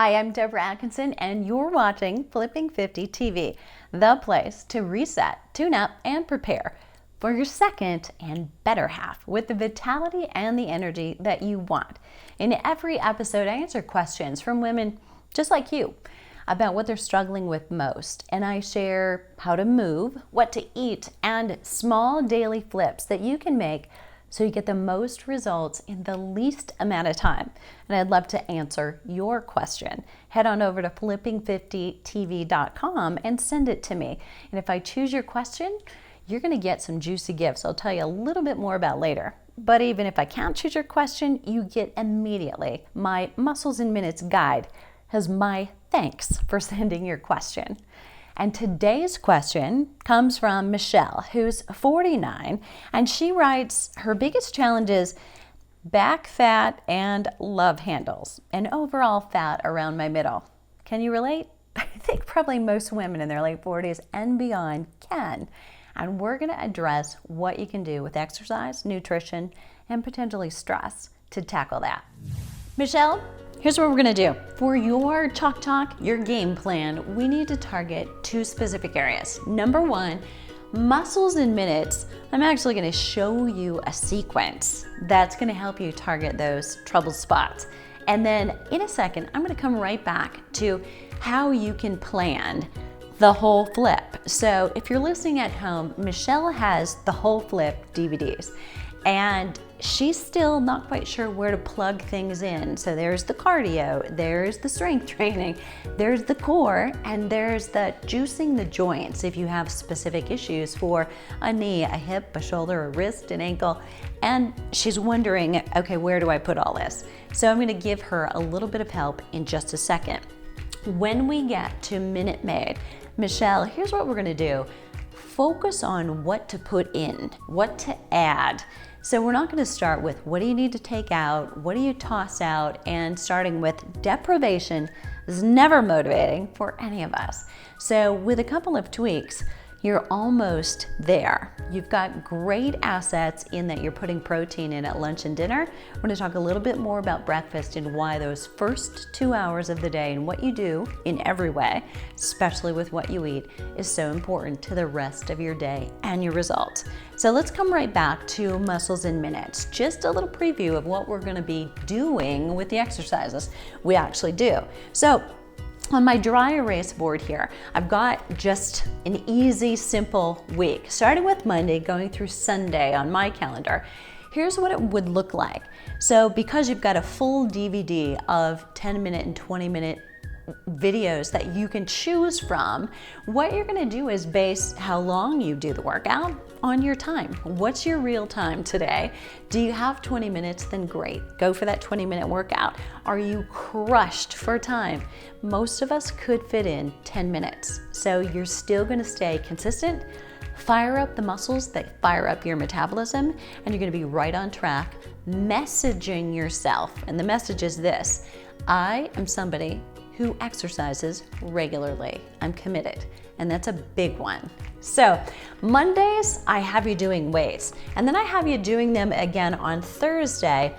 Hi, I'm Deborah Atkinson, and you're watching Flipping 50 TV, the place to reset, tune up, and prepare for your second and better half with the vitality and the energy that you want. In every episode, I answer questions from women just like you about what they're struggling with most, and I share how to move, what to eat, and small daily flips that you can make so you get the most results in the least amount of time. And I'd love to answer your question. Head on over to flipping50tv.com and send it to me. And if I choose your question, you're gonna get some juicy gifts I'll tell you a little bit more about later. But even if I can't choose your question, you get immediately my Muscles in Minutes guide as my thanks for sending your question. And today's question comes from Michelle, who's 49, and she writes, her biggest challenge is back fat and love handles, and overall fat around my middle. Can you relate? I think probably most women in their late 40s and beyond can. And we're gonna address what you can do with exercise, nutrition, and potentially stress to tackle that. Michelle, here's what we're gonna do. For your Chalk Talk, your game plan, we need to target two specific areas. Number one, muscles in minutes. I'm actually gonna show you a sequence that's gonna help you target those troubled spots. And then in a second, I'm gonna come right back to how you can plan the whole flip. So if you're listening at home, Michelle has the whole flip DVDs. And she's still not quite sure where to plug things in. So there's the cardio, there's the strength training, there's the core, and there's the juicing the joints if you have specific issues for a knee, a hip, a shoulder, a wrist, an ankle. And she's wondering, okay, where do I put all this? So I'm gonna give her a little bit of help in just a second. When we get to Minute Maid, Michelle, here's what we're gonna do. Focus on what to put in, what to add. So we're not gonna start with what do you need to take out, what do you toss out, and starting with deprivation is never motivating for any of us. So with a couple of tweaks, you're almost there. You've got great assets in that you're putting protein in at lunch and dinner. We're gonna talk a little bit more about breakfast and why those first 2 hours of the day and what you do in every way, especially with what you eat, is so important to the rest of your day and your results. So let's come right back to Muscles in Minutes. Just a little preview of what we're gonna be doing with the exercises we actually do. So, on my dry erase board here, I've got just an easy, simple week, starting with Monday, going through Sunday on my calendar. Here's what it would look like. So because you've got a full DVD of 10-minute and 20-minute videos that you can choose from, what you're gonna do is base how long you do the workout on your time. What's your real time today? Do you have 20 minutes? Then great, go for that 20-minute workout. Are you crushed for time? Most of us could fit in 10 minutes. So you're still gonna stay consistent, fire up the muscles that fire up your metabolism, and you're gonna be right on track, messaging yourself. And the message is this: I am somebody who exercises regularly. I'm committed, and that's a big one. So Mondays, I have you doing weights, and then I have you doing them again on Thursday.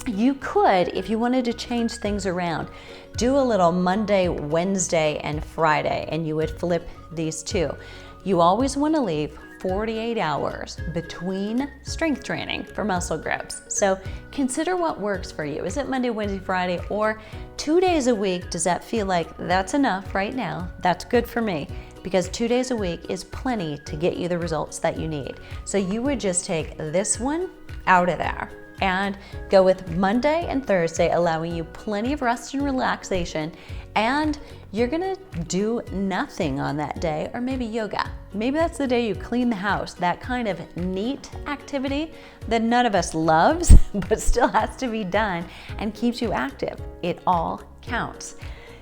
You could, if you wanted to change things around, do a little Monday, Wednesday, and Friday, and you would flip these two. You always want to leave 48 hours between strength training for muscle groups. So consider what works for you. Is it Monday, Wednesday, Friday, or 2 days a week? Does that feel like that's enough right now? That's good for me, because 2 days a week is plenty to get you the results that you need. So you would just take this one out of there and go with Monday and Thursday, allowing you plenty of rest and relaxation, and you're gonna do nothing on that day, or maybe yoga. Maybe that's the day you clean the house, that kind of neat activity that none of us loves, but still has to be done and keeps you active. It all counts.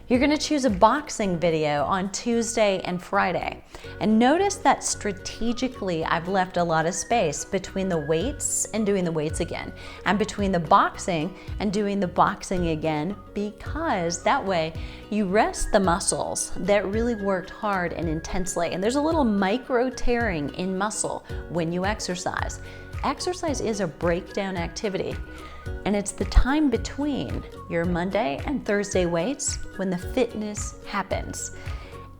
You're gonna choose a boxing video on Tuesday and Friday. And notice that strategically, I've left a lot of space between the weights and doing the weights again, and between the boxing and doing the boxing again, because that way you rest the muscles that really worked hard and intensely. And there's a little micro tearing in muscle when you exercise. Exercise is a breakdown activity. And it's the time between your Monday and Thursday weights when the fitness happens.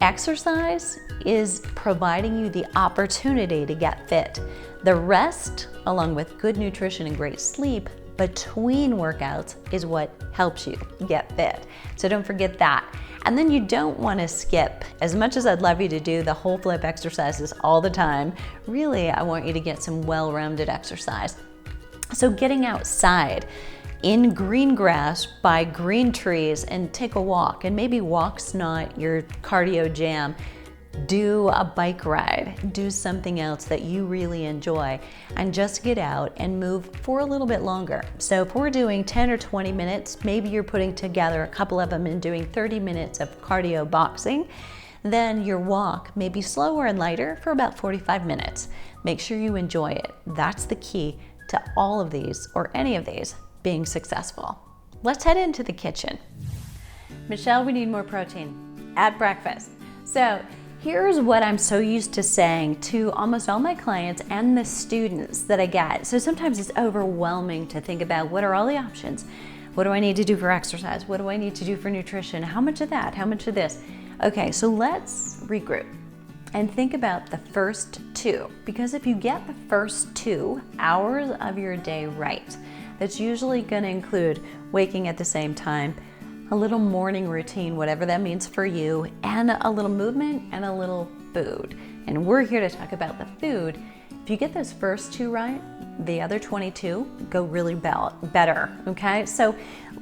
Exercise is providing you the opportunity to get fit. The rest, along with good nutrition and great sleep between workouts, is what helps you get fit. So don't forget that. And then you don't want to skip. As much as I'd love you to do the whole flip exercises all the time, really I want you to get some well-rounded exercise. So getting outside in green grass by green trees and take a walk, and maybe walk's not your cardio jam. Do a bike ride, do something else that you really enjoy, and just get out and move for a little bit longer. So if we're doing 10 or 20 minutes, maybe you're putting together a couple of them and doing 30 minutes of cardio boxing, then your walk may be slower and lighter for about 45 minutes. Make sure you enjoy it. That's the key to all of these, or any of these, being successful. Let's head into the kitchen. Michelle, we need more protein at breakfast. So here's what I'm so used to saying to almost all my clients and the students that I get. So sometimes it's overwhelming to think about, what are all the options? What do I need to do for exercise? What do I need to do for nutrition? How much of that? How much of this? Okay, so let's regroup and think about the first two, because if you get the first 2 hours of your day right, that's usually going to include waking at the same time, a little morning routine, whatever that means for you, and a little movement and a little food. And we're here to talk about the food. If you get those first 2 right, the other 22 go really better, okay? So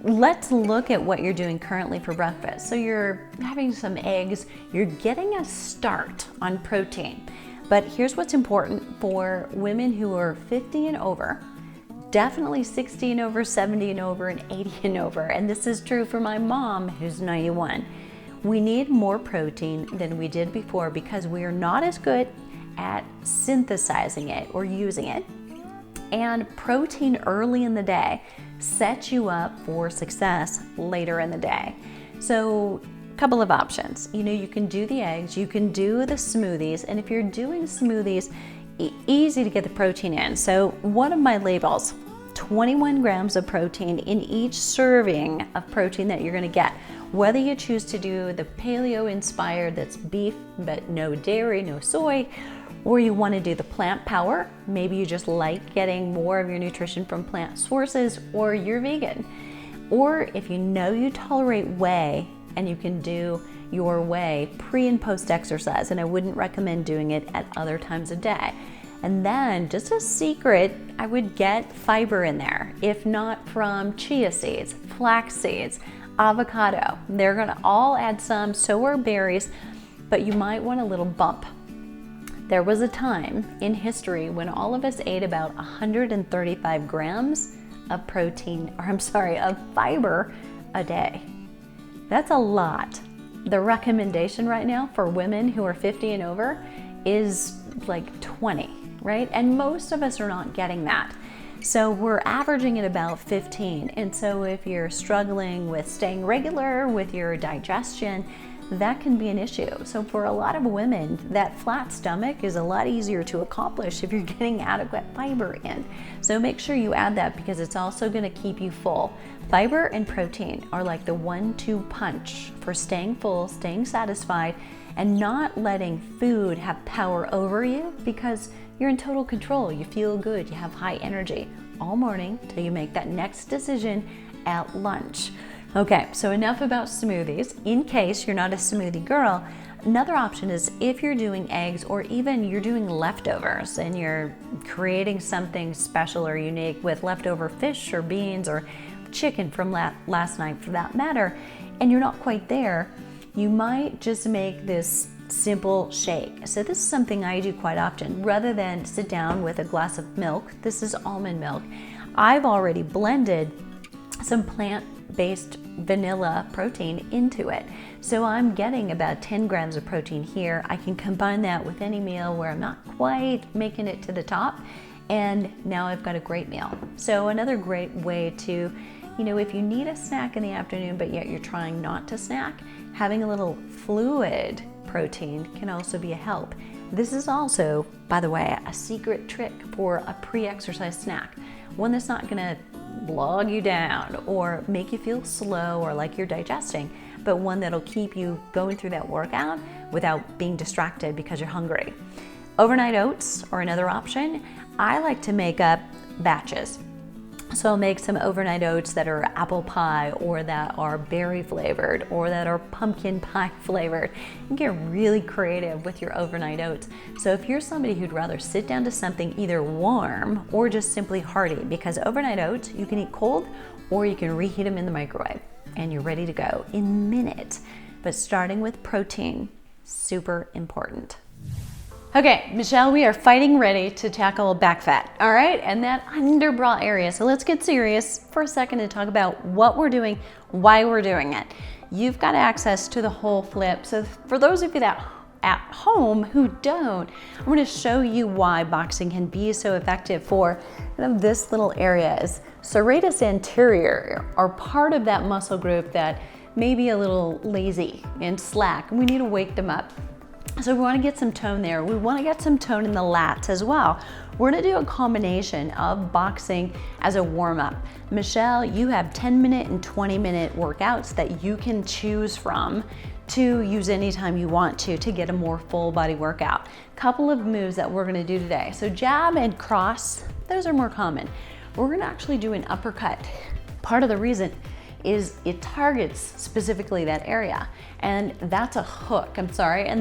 let's look at what you're doing currently for breakfast. So you're having some eggs, you're getting a start on protein. But here's what's important for women who are 50 and over, definitely 60 and over, 70 and over, and 80 and over. And this is true for my mom, who's 91. We need more protein than we did before because we are not as good at synthesizing it or using it. And protein early in the day sets you up for success later in the day. So a couple of options. You can do the eggs, you can do the smoothies, and if you're doing smoothies, easy to get the protein in. So one of my labels, 21 grams of protein in each serving of protein that you're going to get. Whether you choose to do the paleo inspired, that's beef but no dairy, no soy, or you want to do the plant power, maybe you just like getting more of your nutrition from plant sources, or you're vegan. Or if you know you tolerate whey and you can do your whey pre and post exercise, and I wouldn't recommend doing it at other times of day. And then, just a secret, I would get fiber in there, if not from chia seeds, flax seeds, avocado. They're gonna all add some, so are berries, but you might want a little bump. There was a time in history when all of us ate about 135 grams of of fiber a day. That's a lot. The recommendation right now for women who are 50 and over is like 20, right? And most of us are not getting that. So we're averaging at about 15. And so if you're struggling with staying regular with your digestion, that can be an issue. So for a lot of women, that flat stomach is a lot easier to accomplish if you're getting adequate fiber in. So make sure you add that because it's also going to keep you full. Fiber and protein are like the 1-2 punch for staying full, staying satisfied, and not letting food have power over you because you're in total control. You feel good, you have high energy all morning till you make that next decision at lunch. Okay, so enough about smoothies. In case you're not a smoothie girl, another option is if you're doing eggs or even you're doing leftovers and you're creating something special or unique with leftover fish or beans or chicken from last night for that matter, and you're not quite there, you might just make this simple shake. So this is something I do quite often. Rather than sit down with a glass of milk, this is almond milk, I've already blended some plant-based vanilla protein into it. So I'm getting about 10 grams of protein here. I can combine that with any meal where I'm not quite making it to the top, and now I've got a great meal. So another great way to, if you need a snack in the afternoon but yet you're trying not to snack, having a little fluid protein can also be a help. This is also, by the way, a secret trick for a pre-exercise snack. One that's not gonna bog you down or make you feel slow or like you're digesting, but one that'll keep you going through that workout without being distracted because you're hungry. Overnight oats are another option. I like to make up batches. So I'll make some overnight oats that are apple pie or that are berry flavored or that are pumpkin pie flavored. You can get really creative with your overnight oats. So if you're somebody who'd rather sit down to something either warm or just simply hearty, because overnight oats you can eat cold or you can reheat them in the microwave and you're ready to go in minutes. But starting with protein, super important. Okay, Michelle, we are fighting ready to tackle back fat, all right? And that under bra area. So let's get serious for a second and talk about what we're doing, why we're doing it. You've got access to the whole flip. So for those of you that at home who don't, I'm gonna show you why boxing can be so effective for this little area. Is serratus anterior are part of that muscle group that may be a little lazy and slack, and we need to wake them up. So we want to get some tone there. We want to get some tone in the lats as well. We're going to do a combination of boxing as a warm-up. Michelle, you have 10-minute and 20-minute workouts that you can choose from to use anytime you want to get a more full body workout. Couple of moves that we're going to do today. So jab and cross, those are more common. We're going to actually do an uppercut. Part of the reason is it targets specifically that area, and that's a hook, and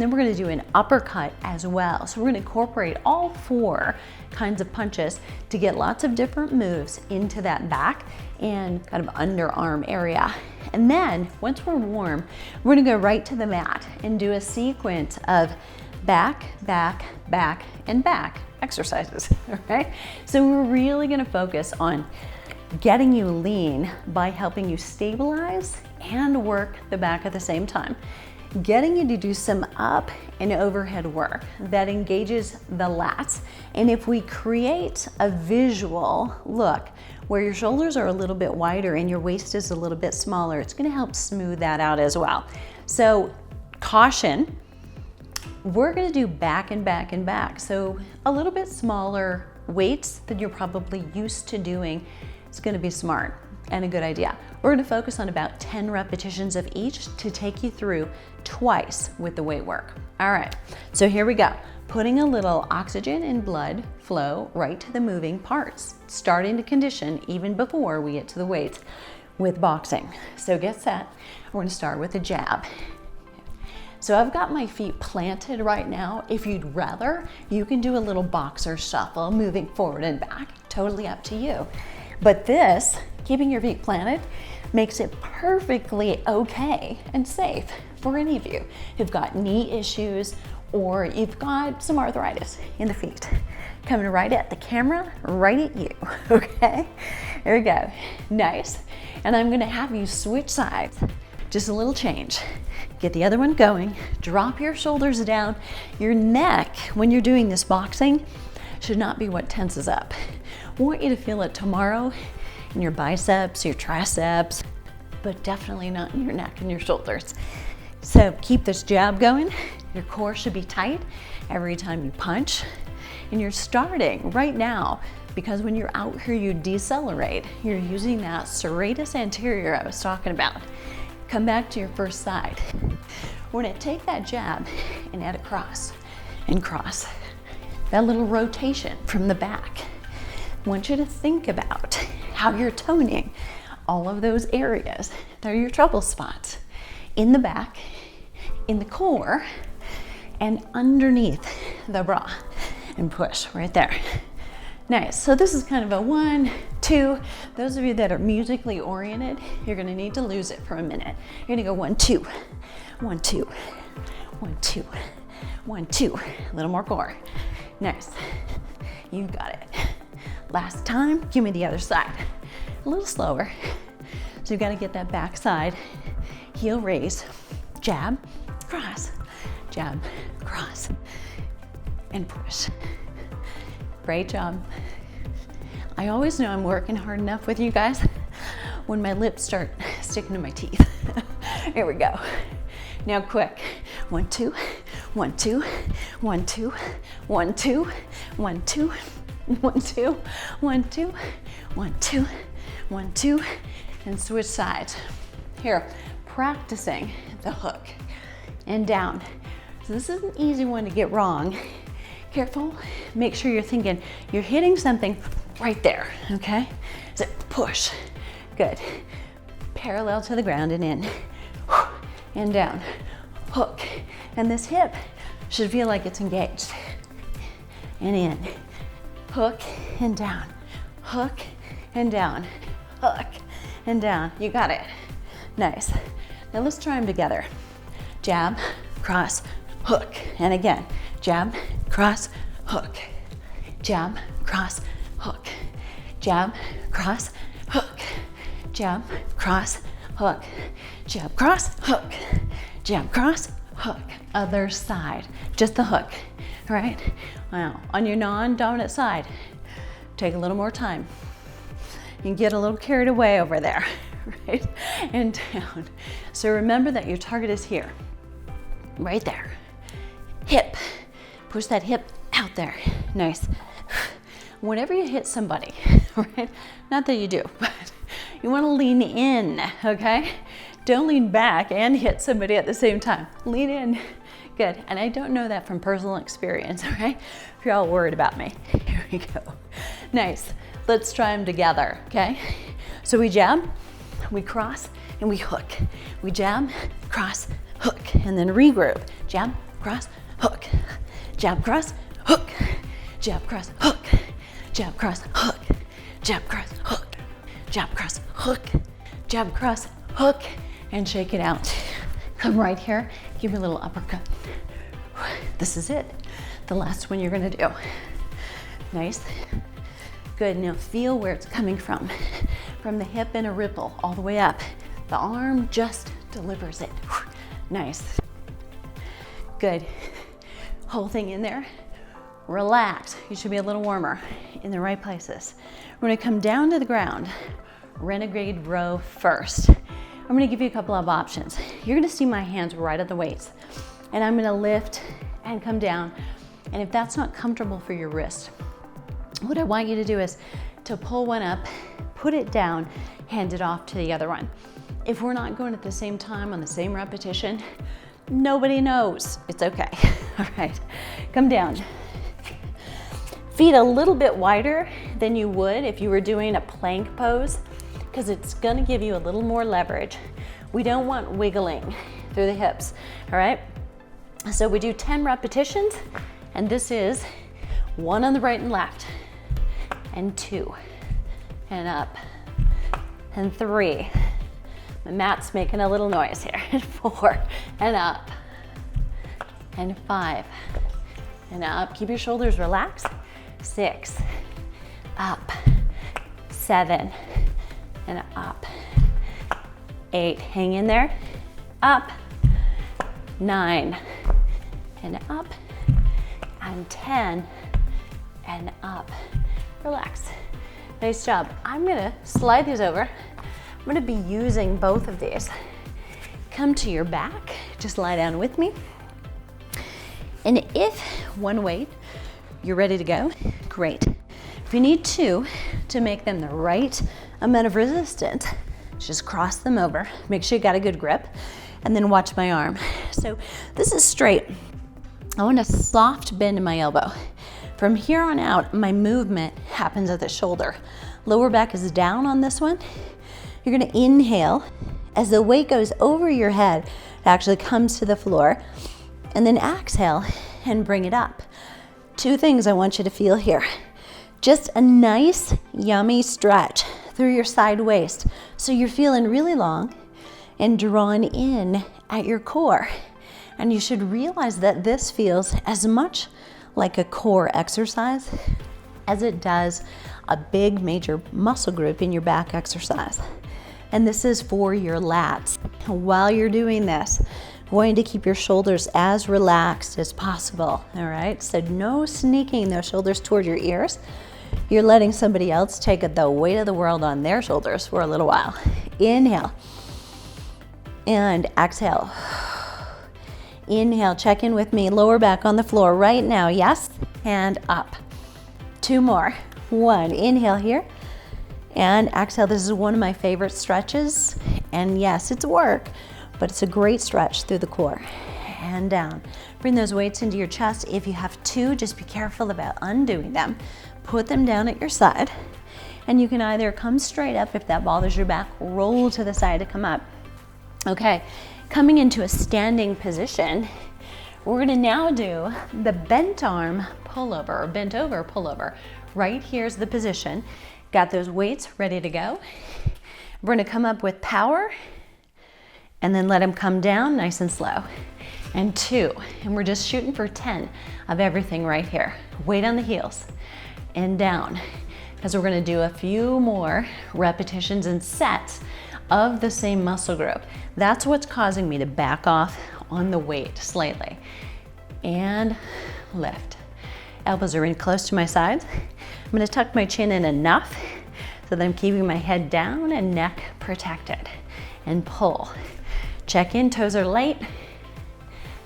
then we're gonna do an uppercut as well. So we're gonna incorporate all 4 kinds of punches to get lots of different moves into that back and kind of underarm area. And then once we're warm, we're gonna go right to the mat and do a sequence of back, back, back, and back exercises, all right? So we're really gonna focus on getting you lean by helping you stabilize and work the back at the same time. Getting you to do some up and overhead work that engages the lats. And if we create a visual look where your shoulders are a little bit wider and your waist is a little bit smaller, it's gonna help smooth that out as well. So caution, we're gonna do back and back and back. So a little bit smaller weights than you're probably used to doing. It's gonna be smart and a good idea. We're gonna focus on about 10 repetitions of each to take you through twice with the weight work. All right, so here we go. Putting a little oxygen and blood flow right to the moving parts, starting to condition even before we get to the weights with boxing. So get set. We're gonna start with a jab. So I've got my feet planted right now. If you'd rather, you can do a little boxer shuffle, moving forward and back, totally up to you. But this, keeping your feet planted, makes it perfectly okay and safe for any of you who've got knee issues or you've got some arthritis in the feet. Coming right at the camera, right at you, okay? There we go, nice. And I'm gonna have you switch sides. Just a little change. Get the other one going, drop your shoulders down. Your neck, when you're doing this boxing, should not be what tenses up. I want you to feel it tomorrow in your biceps, your triceps, but definitely not in your neck and your shoulders. So keep this jab going. Your core should be tight every time you punch. And you're starting right now, because when you're out here, you decelerate. You're using that serratus anterior I was talking about. Come back to your first side. We're gonna take that jab and add a cross and cross. That little rotation from the back. I want you to think about how you're toning all of those areas that are your trouble spots in the back, in the core, and underneath the bra, and push right there. Nice. So this is kind of a 1, 2. Those of you that are musically oriented, you're gonna need to lose it for a minute. You're gonna go 1, 2, 1, 2, 1, 2, 1, 2. A little more core. Nice. You got it. Last time, give me the other side. A little slower. So you've got to get that back side. Heel raise, jab, cross, jab, cross, and push. Great job. I always know I'm working hard enough with you guys when my lips start sticking to my teeth. Here we go. Now quick. 1, 2, 1, 2, 1, 2, 1, 2, 1, 2, 1, 2, 1, 2, 1, 2, 1, 2, and switch sides. Here, practicing the hook and down. So this is an easy one to get wrong. Careful, make sure you're thinking you're hitting something right there, okay? So push, good. Parallel to the ground and in, and down, hook. And this hip should feel like it's engaged. And in, hook and down, hook and down, hook and down. You got it. Nice. Now let's try them together. Jab, cross, hook. And again, jab, cross, hook. Jab, cross, hook. Jab, cross, hook. Jab, cross, hook. Jab, cross, hook. Jab, cross, hook. Other side, just the hook, all right? Now, on your non-dominant side, take a little more time. You can get a little carried away over there, right? And down. So remember that your target is here, right there. Hip, push that hip out there, nice. Whenever you hit somebody, right? Not that you do, but you wanna lean in, okay? Don't lean back and hit somebody at the same time. Lean in, good. And I don't know that from personal experience, all right? If you're all worried about me, here we go. Nice, let's try them together, okay? So we jab, we cross, and we hook. We jab, cross, hook, and then regroup. Jab, cross, hook. Jab, cross, hook. Jab, cross, hook. Jab, cross, hook. Jab, cross, hook. Jab, cross, hook. Jab, cross, hook. And shake it out. Come right here, give me a little uppercut. This is it. The last one you're gonna do. Nice. Good, now feel where it's coming from. From the hip in a ripple all the way up. The arm just delivers it. Nice. Good. Whole thing in there. Relax. You should be a little warmer in the right places. We're gonna come down to the ground. Renegade row first. I'm gonna give you a couple of options. You're gonna see my hands right at the weights, and I'm gonna lift and come down. And if that's not comfortable for your wrist, what I want you to do is to pull one up, put it down, hand it off to the other one. If we're not going at the same time on the same repetition, nobody knows. It's okay. All right, come down. Feet a little bit wider than you would if you were doing a plank pose, because it's gonna give you a little more leverage. We don't want wiggling through the hips, all right? So we do 10 repetitions, and this is 1 on the right and left, and 2, and up, and 3. My mat's making a little noise here, and 4, and up, and 5, and up. Keep your shoulders relaxed. 6, up, 7, and up, 8, hang in there, up, 9, and up, and 10, and up. Relax. Nice job. I'm gonna slide these over. I'm gonna be using both of these. Come to your back, just lie down with me. And if one weight, you're ready to go, great. If you need 2 to make them the right amount of resistance, just cross them over. Make sure you got a good grip, and then watch my arm. So this is straight. I want a soft bend in my elbow. From here on out, my movement happens at the shoulder. Lower back is down on this one. You're gonna inhale. As the weight goes over your head, it actually comes to the floor. And then exhale and bring it up. 2 things I want you to feel here. Just a nice, yummy stretch through your side waist. So you're feeling really long and drawn in at your core. And you should realize that this feels as much like a core exercise as it does a big major muscle group in your back exercise. And this is for your lats. While you're doing this, going to keep your shoulders as relaxed as possible, all right? So no sneaking those shoulders toward your ears. You're letting somebody else take the weight of the world on their shoulders for a little while. Inhale and exhale. Inhale, check in with me, lower back on the floor right now, yes? And up. 2 more. 1, inhale here, And exhale. This is one of my favorite stretches. And yes, it's work, but it's a great stretch through the core. And down. Bring those weights into your chest. If you have two, just be careful about undoing them. Put them down at your side. And you can either come straight up if that bothers your back, roll to the side to come up. Okay, coming into a standing position, we're gonna now do the bent arm pullover or bent over pullover. Right here's the position. Got those weights ready to go. We're gonna come up with power and then let them come down nice and slow. And 2, and we're just shooting for 10 of everything right here. Weight on the heels and down. Because we're gonna do a few more repetitions and sets of the same muscle group. That's what's causing me to back off on the weight slightly. And lift. Elbows are in close to my sides. I'm gonna tuck my chin in enough so that I'm keeping my head down and neck protected. And pull. Check in, toes are light.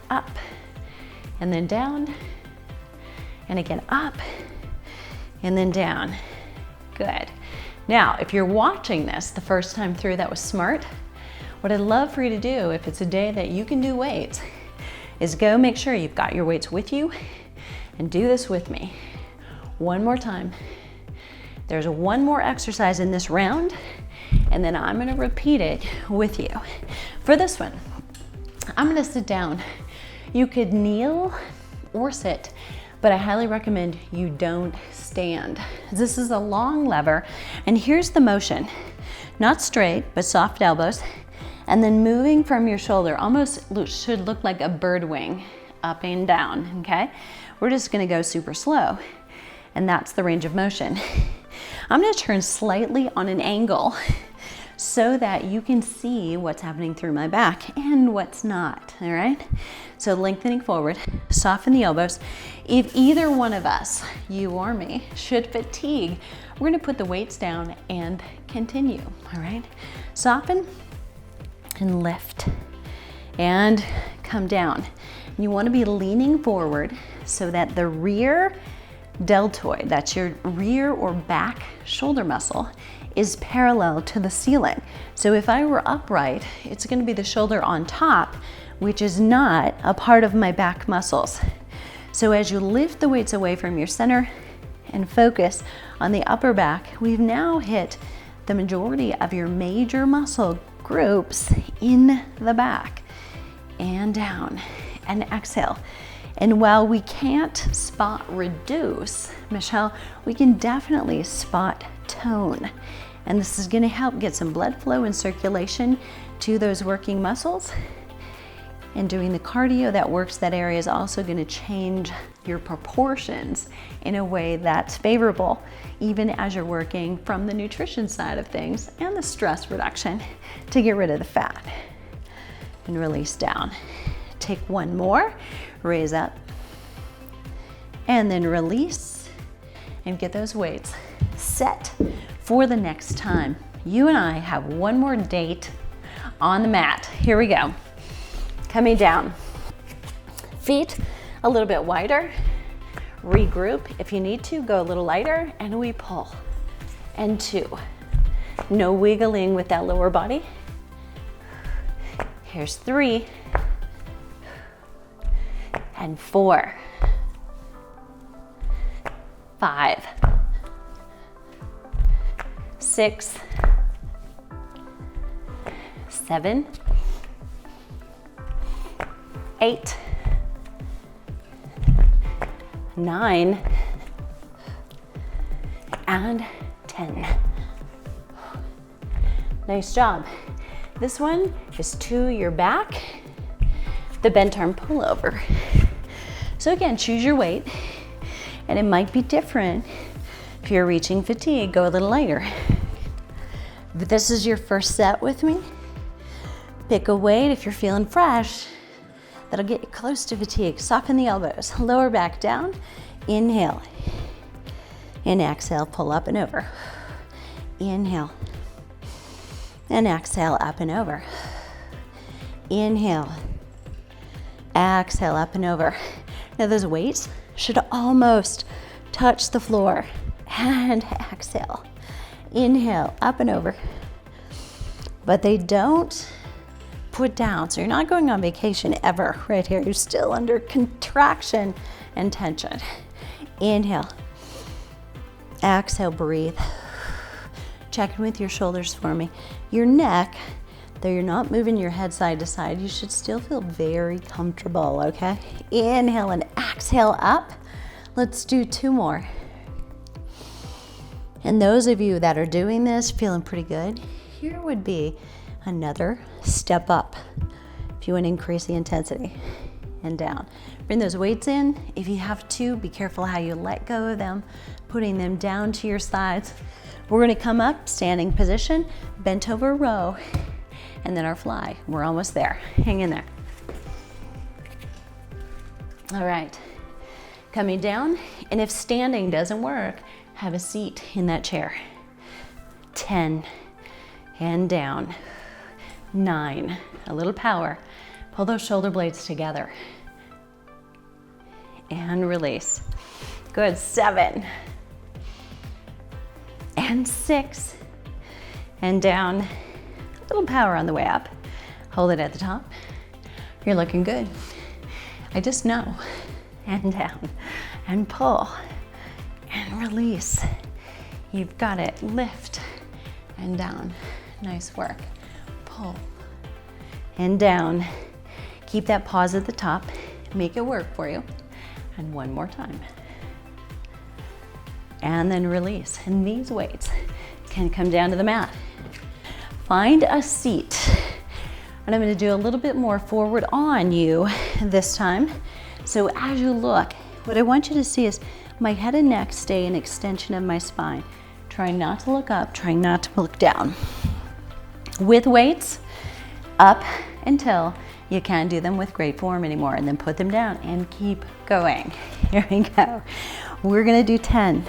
Up, and then down, and again up, and then down. Good. Now, if you're watching this the first time through, that was smart. What I'd love for you to do, if it's a day that you can do weights, is go make sure you've got your weights with you and do this with me. One more time. There's one more exercise in this round, and then I'm gonna repeat it with you. For this one, I'm gonna sit down. You could kneel or sit, but I highly recommend you don't stand. This is a long lever, and here's the motion. Not straight, but soft elbows, and then moving from your shoulder, almost should look like a bird wing, up and down, okay? We're just gonna go super slow, and that's the range of motion. I'm gonna turn slightly on an angle so that you can see what's happening through my back and what's not, all right? So lengthening forward, soften the elbows. If either one of us, you or me, should fatigue, we're gonna put the weights down and continue, all right? Soften and lift and come down. You wanna be leaning forward so that the rear deltoid, that's your rear or back shoulder muscle, is parallel to the ceiling. So if I were upright, it's gonna be the shoulder on top, which is not a part of my back muscles. So as you lift the weights away from your center and focus on the upper back, we've now hit the majority of your major muscle groups in the back. And down, and exhale. And while we can't spot reduce, Michelle, we can definitely spot tone. And this is gonna help get some blood flow and circulation to those working muscles. And doing the cardio that works that area is also gonna change your proportions in a way that's favorable, even as you're working from the nutrition side of things and the stress reduction to get rid of the fat. And release down. Take one more, raise up, and then release, and get those weights set for the next time. You and I have one more date on the mat. Here we go. Coming down. Feet a little bit wider. Regroup. If you need to, go a little lighter, and we pull. And 2. No wiggling with that lower body. Here's 3. And 4. 5. 6. 7. 8. 9. And 10. Nice job. This one is to your back, the bent arm pullover. So again, choose your weight, and it might be different. If you're reaching fatigue, go a little lighter. If this is your first set with me, pick a weight if you're feeling fresh. That'll get you close to fatigue. Soften the elbows, lower back down, inhale. And exhale, pull up and over. Inhale. And exhale, up and over. Inhale. Exhale, up and over. Now those weights should almost touch the floor. And exhale. Inhale, up and over. But they don't put down, so you're not going on vacation ever right here. You're still under contraction and tension. Inhale. Exhale, breathe. Check in with your shoulders for me. Your neck, though you're not moving your head side to side, you should still feel very comfortable, okay? Inhale and exhale up. Let's do 2 more. And those of you that are doing this, feeling pretty good, here would be another step up if you want to increase the intensity. And down. Bring those weights in. If you have to, be careful how you let go of them, putting them down to your sides. We're going to come up, standing position, bent over row, and then our fly. We're almost there. Hang in there. All right. Coming down, and if standing doesn't work, have a seat in that chair. 10, and down. 9, a little power. Pull those shoulder blades together. And release. Good, 7. And 6. And down. A little power on the way up. Hold it at the top. You're looking good. I just know. And down. And pull. And release. You've got it. Lift. And down. Nice work. Pull. And down. Keep that pause at the top. Make it work for you. And 1 more time. And then release. And these weights can come down to the mat. Find a seat. And I'm going to do a little bit more forward on you this time. So as you look, what I want you to see is my head and neck stay an extension of my spine. Trying not to look up, trying not to look down. With weights, up until you can't do them with great form anymore, and then put them down and keep going. Here we go. We're gonna do 10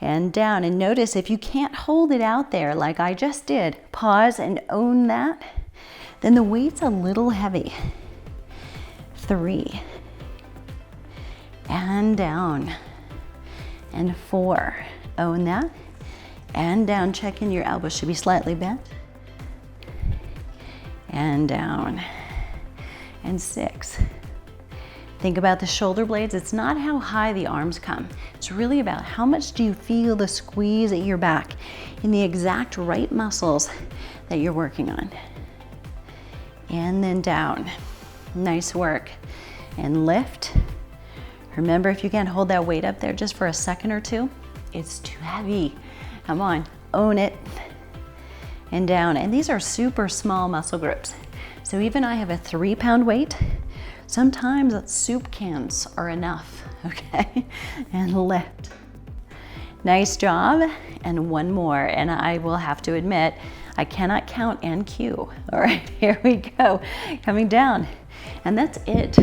and down, and notice if you can't hold it out there like I just did, pause and own that, then the weight's a little heavy. 3 and down, and 4, own that, and down. Check in, your elbows should be slightly bent, and down. And 6. Think about the shoulder blades. It's not how high the arms come. It's really about how much do you feel the squeeze at your back in the exact right muscles that you're working on. And then down. Nice work. And lift. Remember, if you can't hold that weight up there just for a second or 2, it's too heavy. Come on, own it. And down. And these are super small muscle groups. So even I have a 3-pound weight. Sometimes soup cans are enough, okay? And lift. Nice job. And 1 more. And I will have to admit, I cannot count and cue. All right, here we go. Coming down. And that's it.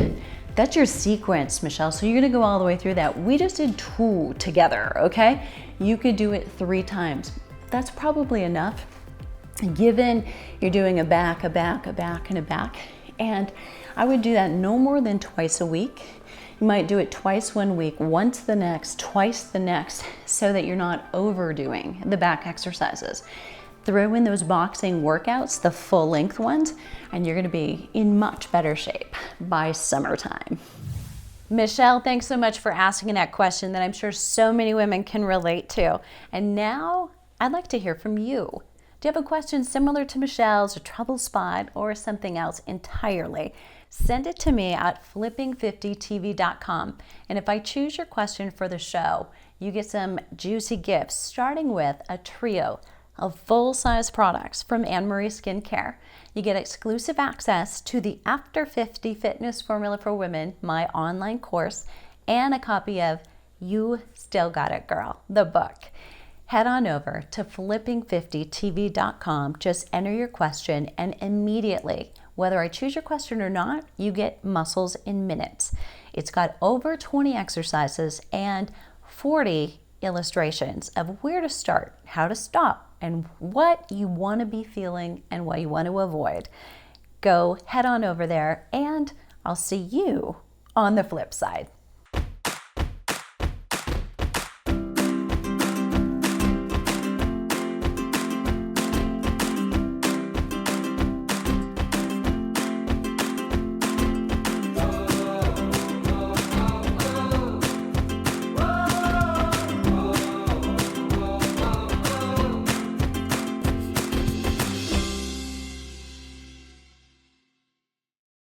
That's your sequence, Michelle. So you're gonna go all the way through that. We just did 2 together, okay? You could do it 3 times. That's probably enough. Given you're doing a back, a back, a back, and a back. And I would do that no more than twice a week. You might do it twice one week, once the next, twice the next, so that you're not overdoing the back exercises. Throw in those boxing workouts, the full length ones, and you're gonna be in much better shape by summertime. Michelle, thanks so much for asking that question that I'm sure so many women can relate to. And now I'd like to hear from you. Do you have a question similar to Michelle's, a trouble spot, or something else entirely? Send it to me at flipping50tv.com. And if I choose your question for the show, you get some juicy gifts, starting with a trio of full-size products from Anne Marie Skincare. You get exclusive access to the After 50 Fitness Formula for Women, my online course, and a copy of You Still Got It, Girl, the book. Head on over to flipping50tv.com, just enter your question, and immediately, whether I choose your question or not, you get Muscles in Minutes. It's got over 20 exercises and 40 illustrations of where to start, how to stop, and what you want to be feeling and what you want to avoid. Go head on over there, and I'll see you on the flip side.